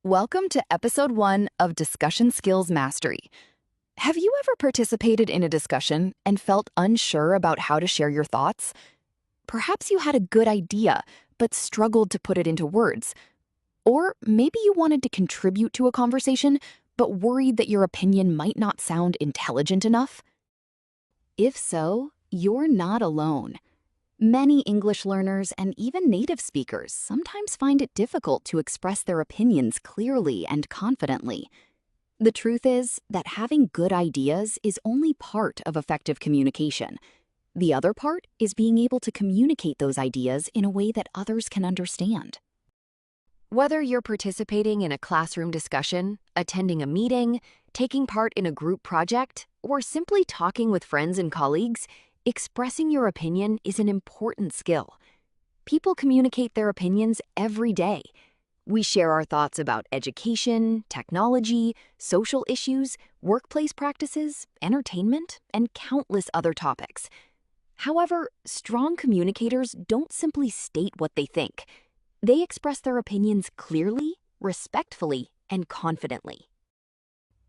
Welcome to episode 1 of Discussion Skills Mastery. Have you ever participated in a discussion and felt unsure about how to share your thoughts? Perhaps you had a good idea, but struggled to put it into words. Or maybe you wanted to contribute to a conversation, but worried that your opinion might not sound intelligent enough? If so, you're not alone. Many English learners and even native speakers sometimes find it difficult to express their opinions clearly and confidently. The truth is that having good ideas is only part of effective communication. The other part is being able to communicate those ideas in a way that others can understand. Whether you're participating in a classroom discussion, attending a meeting, taking part in a group project, or simply talking with friends and colleagues, expressing your opinion is an important skill. People communicate their opinions every day. We share our thoughts about education, technology, social issues, workplace practices, entertainment, and countless other topics. However, strong communicators don't simply state what they think. They express their opinions clearly, respectfully, and confidently.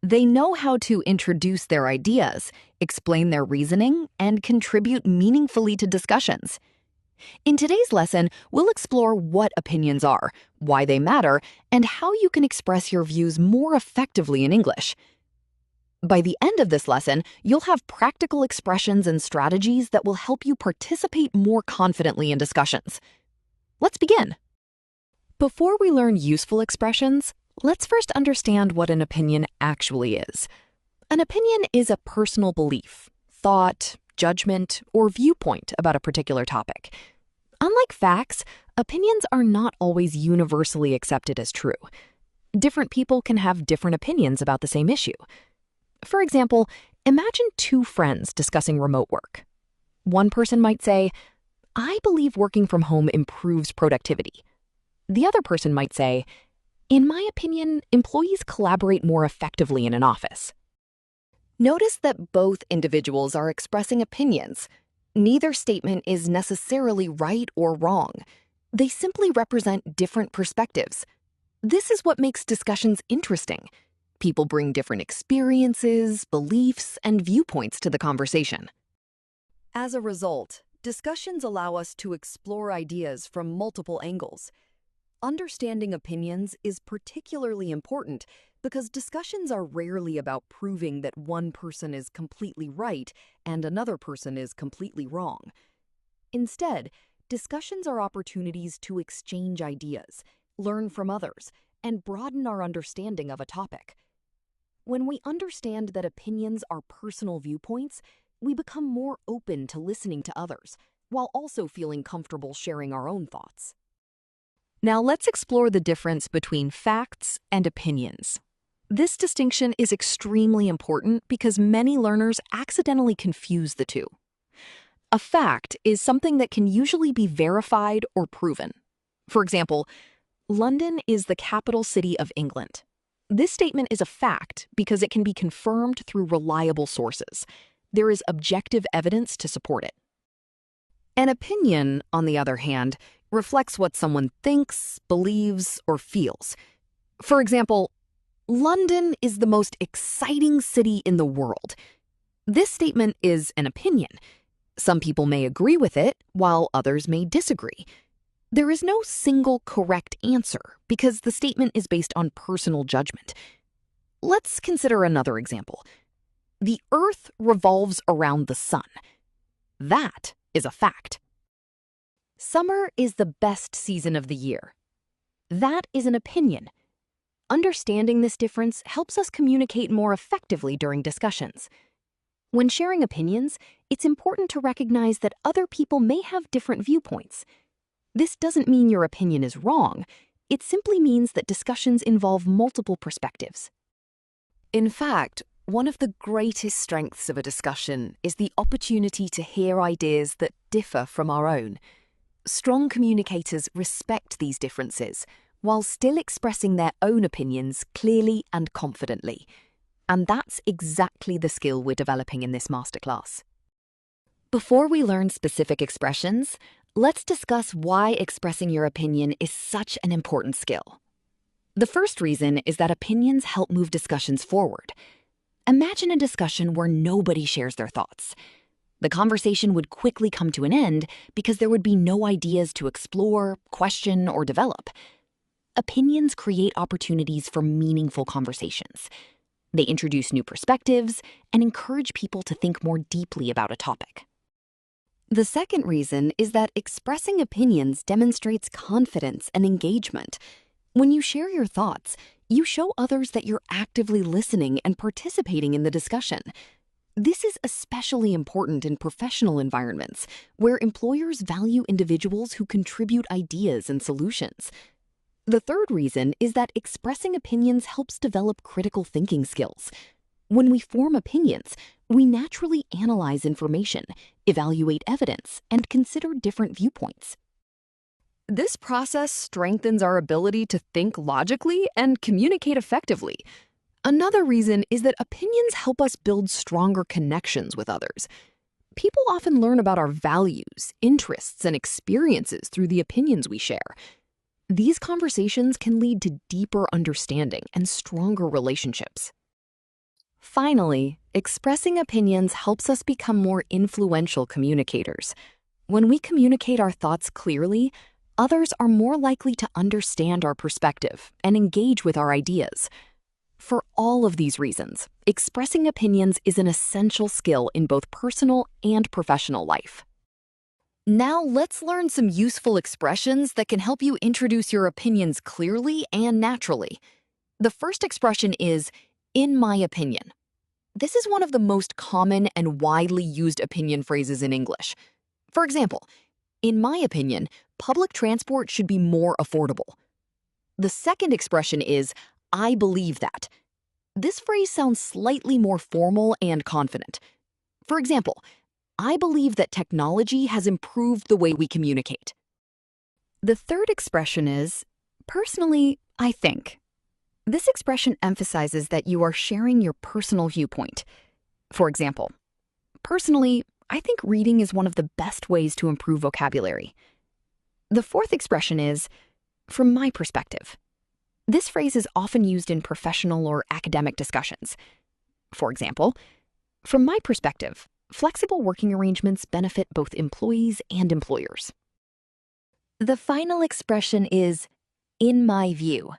They know how to introduce their ideas, explain their reasoning, and contribute meaningfully to discussions. In today's lesson, we'll explore what opinions are, why they matter, and how you can express your views more effectively in English. By the end of this lesson, you'll have practical expressions and strategies that will help you participate more confidently in discussions. Let's begin. Before we learn useful expressions, let's first understand what an opinion actually is. An opinion is a personal belief, thought, judgment, or viewpoint about a particular topic. Unlike facts, opinions are not always universally accepted as true. Different people can have different opinions about the same issue. For example, imagine two friends discussing remote work. One person might say, "I believe working from home improves productivity." The other person might say, "In my opinion, employees collaborate more effectively in an office." Notice that both individuals are expressing opinions. Neither statement is necessarily right or wrong. They simply represent different perspectives. This is what makes discussions interesting. People bring different experiences, beliefs, and viewpoints to the conversation. As a result, discussions allow us to explore ideas from multiple angles. Understanding opinions is particularly important because discussions are rarely about proving that one person is completely right and another person is completely wrong. Instead, discussions are opportunities to exchange ideas, learn from others, and broaden our understanding of a topic. When we understand that opinions are personal viewpoints, we become more open to listening to others, while also feeling comfortable sharing our own thoughts. Now let's explore the difference between facts and opinions. This distinction is extremely important because many learners accidentally confuse the two. A fact is something that can usually be verified or proven. For example, London is the capital city of England. This statement is a fact because it can be confirmed through reliable sources. There is objective evidence to support it. An opinion, on the other hand, reflects what someone thinks, believes, or feels. For example, London is the most exciting city in the world. This statement is an opinion. Some people may agree with it, while others may disagree. There is no single correct answer because the statement is based on personal judgment. Let's consider another example. The Earth revolves around the sun. That is a fact. Summer is the best season of the year. That is an opinion. Understanding this difference helps us communicate more effectively during discussions. When sharing opinions, it's important to recognize that other people may have different viewpoints. This doesn't mean your opinion is wrong. It simply means that discussions involve multiple perspectives. In fact, one of the greatest strengths of a discussion is the opportunity to hear ideas that differ from our own. Strong communicators respect these differences while still expressing their own opinions clearly and confidently. And that's exactly the skill we're developing in this masterclass. Before we learn specific expressions, let's discuss why expressing your opinion is such an important skill. The first reason is that opinions help move discussions forward. Imagine a discussion where nobody shares their thoughts. The conversation would quickly come to an end because there would be no ideas to explore, question, or develop. Opinions create opportunities for meaningful conversations. They introduce new perspectives and encourage people to think more deeply about a topic. The second reason is that expressing opinions demonstrates confidence and engagement. When you share your thoughts, you show others that you're actively listening and participating in the discussion. This is especially important in professional environments, where employers value individuals who contribute ideas and solutions. The third reason is that expressing opinions helps develop critical thinking skills. When we form opinions, we naturally analyze information, evaluate evidence, and consider different viewpoints. This process strengthens our ability to think logically and communicate effectively. Another reason is that opinions help us build stronger connections with others. People often learn about our values, interests, and experiences through the opinions we share. These conversations can lead to deeper understanding and stronger relationships. Finally, expressing opinions helps us become more influential communicators. When we communicate our thoughts clearly, others are more likely to understand our perspective and engage with our ideas. For all of these reasons, expressing opinions is an essential skill in both personal and professional life. Now let's learn some useful expressions that can help you introduce your opinions clearly and naturally. The first expression is, "in my opinion." This is one of the most common and widely used opinion phrases in English. For example, "in my opinion, public transport should be more affordable." The second expression is, "I believe that." This phrase sounds slightly more formal and confident. For example, "I believe that technology has improved the way we communicate." The third expression is, "personally, I think." This expression emphasizes that you are sharing your personal viewpoint. For example, "personally, I think reading is one of the best ways to improve vocabulary." The fourth expression is, "from my perspective." This phrase is often used in professional or academic discussions. For example, "from my perspective, flexible working arrangements benefit both employees and employers." The final expression is, "in my view."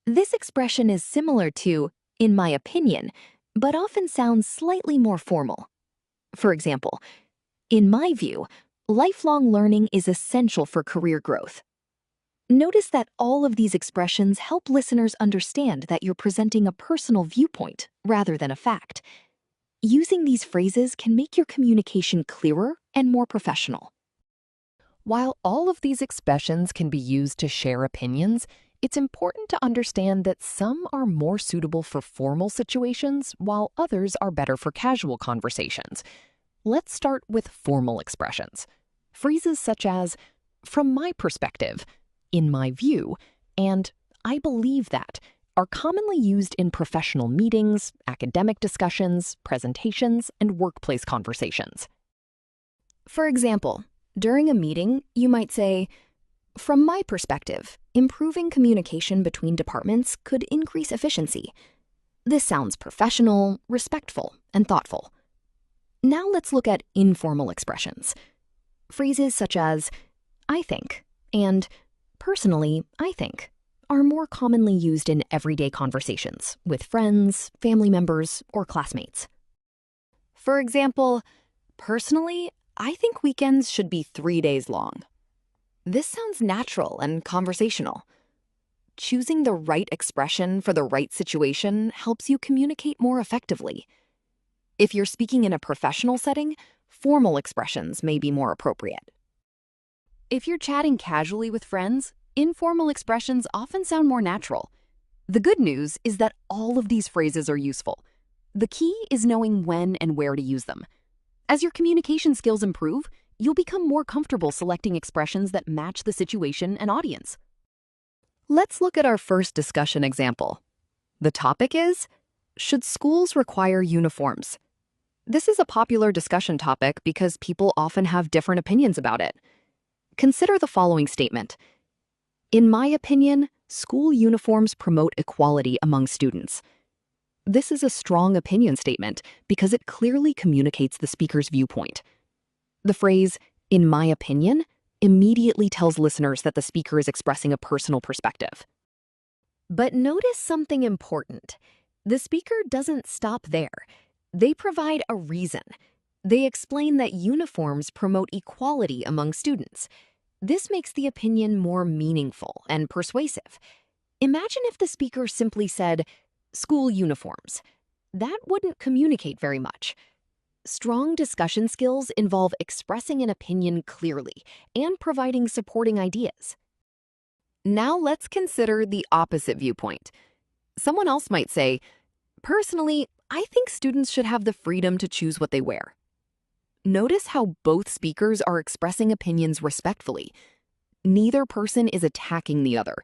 This expression is similar to "in my opinion," but often sounds slightly more formal. For example, "in my view, lifelong learning is essential for career growth." Notice that all of these expressions help listeners understand that you're presenting a personal viewpoint rather than a fact. Using these phrases can make your communication clearer and more professional. While all of these expressions can be used to share opinions, it's important to understand that some are more suitable for formal situations, while others are better for casual conversations. Let's start with formal expressions. Phrases such as, "from my perspective," "in my view," and "I believe that" are commonly used in professional meetings, academic discussions, presentations, and workplace conversations. For example, during a meeting, you might say, "from my perspective, improving communication between departments could increase efficiency." This sounds professional, respectful, and thoughtful. Now let's look at informal expressions. Phrases such as, "I think," and "personally, I think," are more commonly used in everyday conversations with friends, family members, or classmates. For example, "personally, I think weekends should be 3 days long." This sounds natural and conversational. Choosing the right expression for the right situation helps you communicate more effectively. If you're speaking in a professional setting, formal expressions may be more appropriate. If you're chatting casually with friends, informal expressions often sound more natural. The good news is that all of these phrases are useful. The key is knowing when and where to use them. As your communication skills improve, you'll become more comfortable selecting expressions that match the situation and audience. Let's look at our first discussion example. The topic is, "should schools require uniforms?" This is a popular discussion topic because people often have different opinions about it. Consider the following statement. "In my opinion, School uniforms promote equality among students. This is a strong opinion statement because it clearly communicates the speaker's viewpoint. The phrase, "in my opinion," immediately tells listeners that the speaker is expressing a personal perspective. But notice something important. The speaker doesn't stop there. They provide a reason. They explain that uniforms promote equality among students. This makes the opinion more meaningful and persuasive. Imagine if the speaker simply said, "school uniforms." That wouldn't communicate very much. Strong discussion skills involve expressing an opinion clearly and providing supporting ideas. Now let's consider the opposite viewpoint. Someone else might say, "Personally, I think students should have the freedom to choose what they wear." Notice how both speakers are expressing opinions respectfully. Neither person is attacking the other.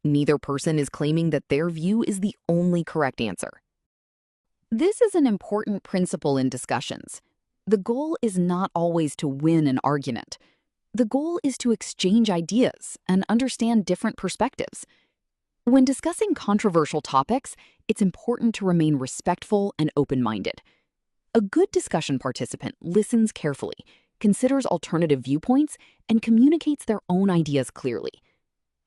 Neither person is claiming that their view is the only correct answer. This is an important principle in discussions. The goal is not always to win an argument. The goal is to exchange ideas and understand different perspectives. When discussing controversial topics, it's important to remain respectful and open-minded. A good discussion participant listens carefully, considers alternative viewpoints, and communicates their own ideas clearly.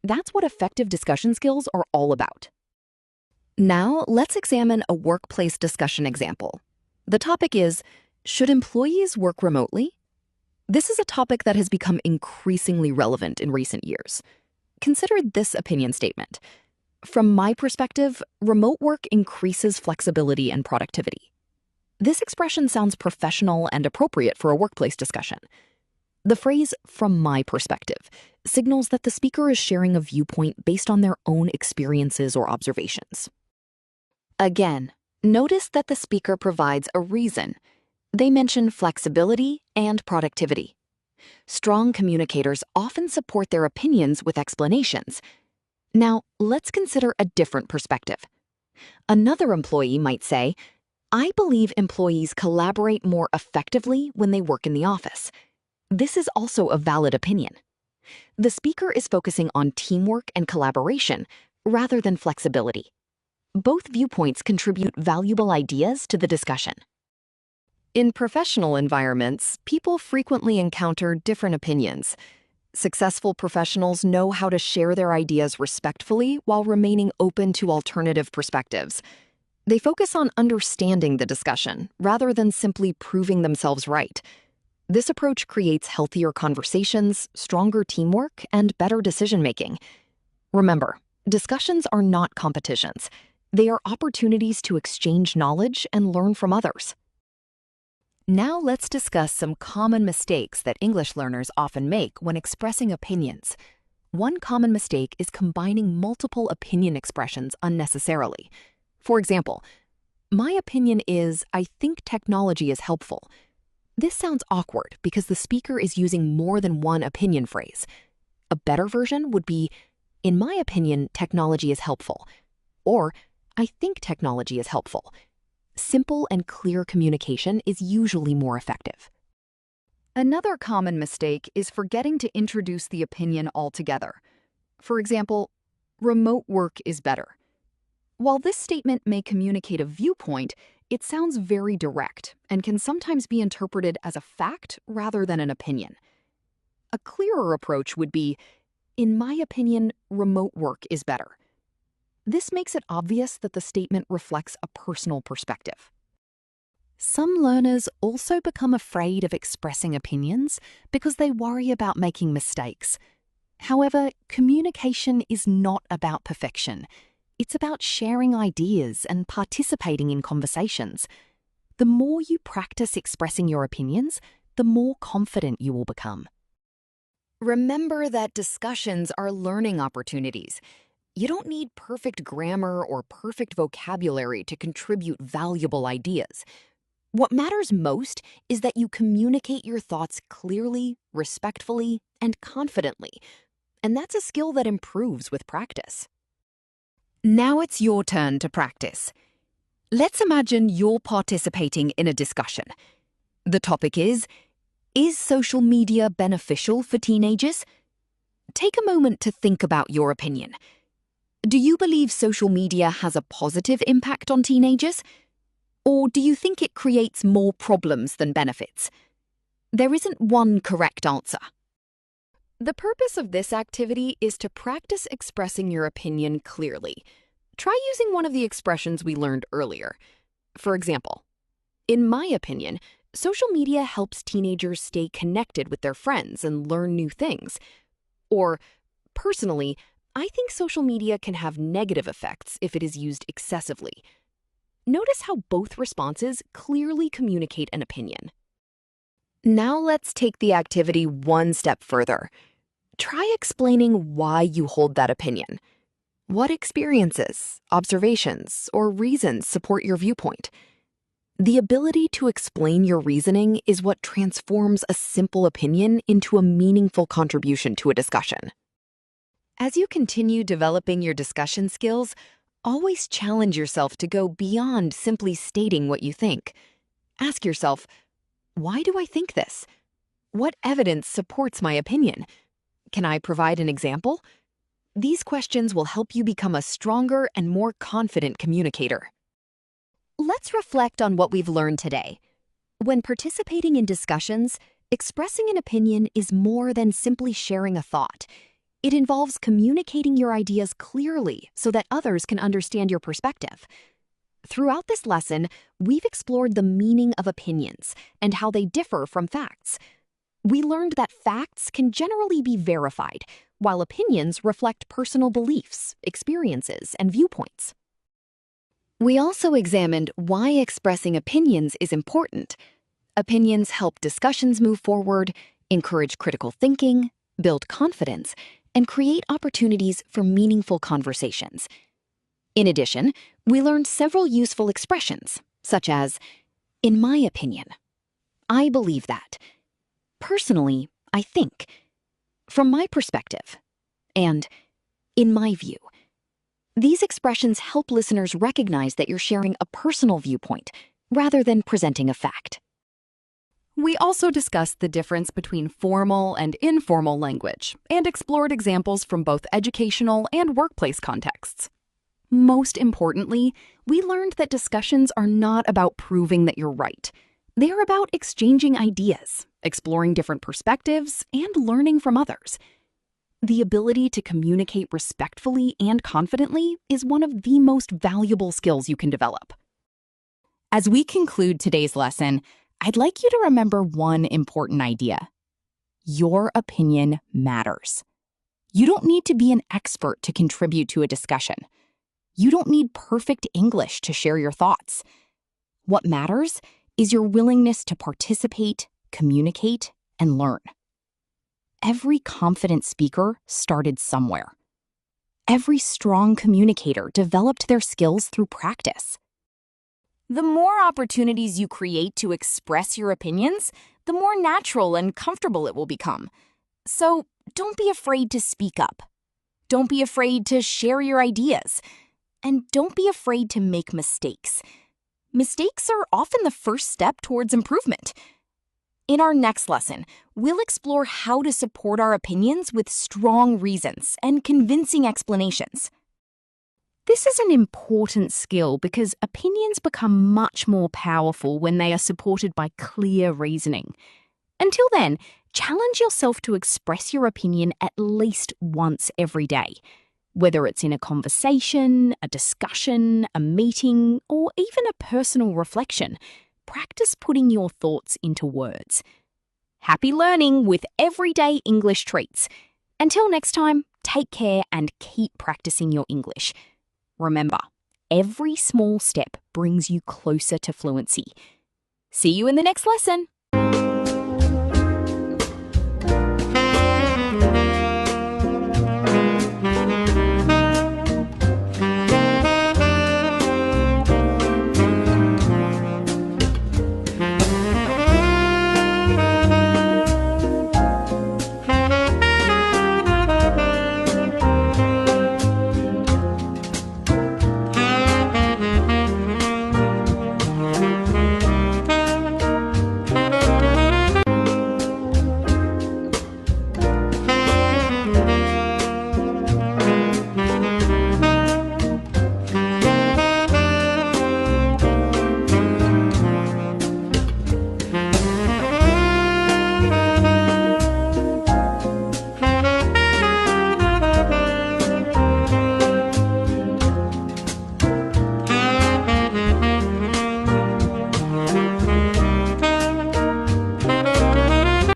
That's what effective discussion skills are all about. Now, let's examine a workplace discussion example. The topic is, should employees work remotely? This is a topic that has become increasingly relevant in recent years. Consider this opinion statement. From my perspective, remote work increases flexibility and productivity. This expression sounds professional and appropriate for a workplace discussion. The phrase, "from my perspective," signals that the speaker is sharing a viewpoint based on their own experiences or observations. Again, notice that the speaker provides a reason. They mention flexibility and productivity. Strong communicators often support their opinions with explanations. Now, let's consider a different perspective. Another employee might say, "I believe employees collaborate more effectively when they work in the office." This is also a valid opinion. The speaker is focusing on teamwork and collaboration rather than flexibility. Both viewpoints contribute valuable ideas to the discussion. In professional environments, people frequently encounter different opinions. Successful professionals know how to share their ideas respectfully while remaining open to alternative perspectives. They focus on understanding the discussion rather than simply proving themselves right. This approach creates healthier conversations, stronger teamwork, and better decision-making. Remember, discussions are not competitions. They are opportunities to exchange knowledge and learn from others. Now let's discuss some common mistakes that English learners often make when expressing opinions. One common mistake is combining multiple opinion expressions unnecessarily. For example, "My opinion is, I think technology is helpful." This sounds awkward because the speaker is using more than one opinion phrase. A better version would be, "In my opinion, technology is helpful," or "I think technology is helpful." Simple and clear communication is usually more effective. Another common mistake is forgetting to introduce the opinion altogether. For example, "remote work is better." While this statement may communicate a viewpoint, it sounds very direct and can sometimes be interpreted as a fact rather than an opinion. A clearer approach would be, "In my opinion, remote work is better." This makes it obvious that the statement reflects a personal perspective. Some learners also become afraid of expressing opinions because they worry about making mistakes. However, communication is not about perfection. It's about sharing ideas and participating in conversations. The more you practice expressing your opinions, the more confident you will become. Remember that discussions are learning opportunities. You don't need perfect grammar or perfect vocabulary to contribute valuable ideas. What matters most is that you communicate your thoughts clearly, respectfully, and confidently. And that's a skill that improves with practice. Now it's your turn to practice. Let's imagine you're participating in a discussion. The topic is social media beneficial for teenagers? Take a moment to think about your opinion. Do you believe social media has a positive impact on teenagers? Or do you think it creates more problems than benefits? There isn't one correct answer. The purpose of this activity is to practice expressing your opinion clearly. Try using one of the expressions we learned earlier. For example, in my opinion, social media helps teenagers stay connected with their friends and learn new things. Or, personally, I think social media can have negative effects if it is used excessively. Notice how both responses clearly communicate an opinion. Now let's take the activity one step further. Try explaining why you hold that opinion. What experiences, observations, or reasons support your viewpoint? The ability to explain your reasoning is what transforms a simple opinion into a meaningful contribution to a discussion. As you continue developing your discussion skills, always challenge yourself to go beyond simply stating what you think. Ask yourself, why do I think this? What evidence supports my opinion? Can I provide an example? These questions will help you become a stronger and more confident communicator. Let's reflect on what we've learned today. When participating in discussions, expressing an opinion is more than simply sharing a thought. It involves communicating your ideas clearly so that others can understand your perspective. Throughout this lesson, we've explored the meaning of opinions and how they differ from facts. We learned that facts can generally be verified, while opinions reflect personal beliefs, experiences, and viewpoints. We also examined why expressing opinions is important. Opinions help discussions move forward, encourage critical thinking, build confidence, and create opportunities for meaningful conversations. In addition, we learned several useful expressions, such as, in my opinion, I believe that, personally, I think, from my perspective, and in my view. These expressions help listeners recognize that you're sharing a personal viewpoint rather than presenting a fact. We also discussed the difference between formal and informal language and explored examples from both educational and workplace contexts. Most importantly, we learned that discussions are not about proving that you're right. They are about exchanging ideas, exploring different perspectives, and learning from others. The ability to communicate respectfully and confidently is one of the most valuable skills you can develop. As we conclude today's lesson, I'd like you to remember one important idea. Your opinion matters. You don't need to be an expert to contribute to a discussion. You don't need perfect English to share your thoughts. What matters is your willingness to participate, communicate, and learn. Every confident speaker started somewhere. Every strong communicator developed their skills through practice. The more opportunities you create to express your opinions, the more natural and comfortable it will become. So don't be afraid to speak up. Don't be afraid to share your ideas. And don't be afraid to make mistakes. Mistakes are often the first step towards improvement. In our next lesson, we'll explore how to support our opinions with strong reasons and convincing explanations. This is an important skill because opinions become much more powerful when they are supported by clear reasoning. Until then, challenge yourself to express your opinion at least once every day. Whether it's in a conversation, a discussion, a meeting, or even a personal reflection, practice putting your thoughts into words. Happy learning with everyday English treats. Until next time, take care and keep practicing your English. Remember, every small step brings you closer to fluency. See you in the next lesson.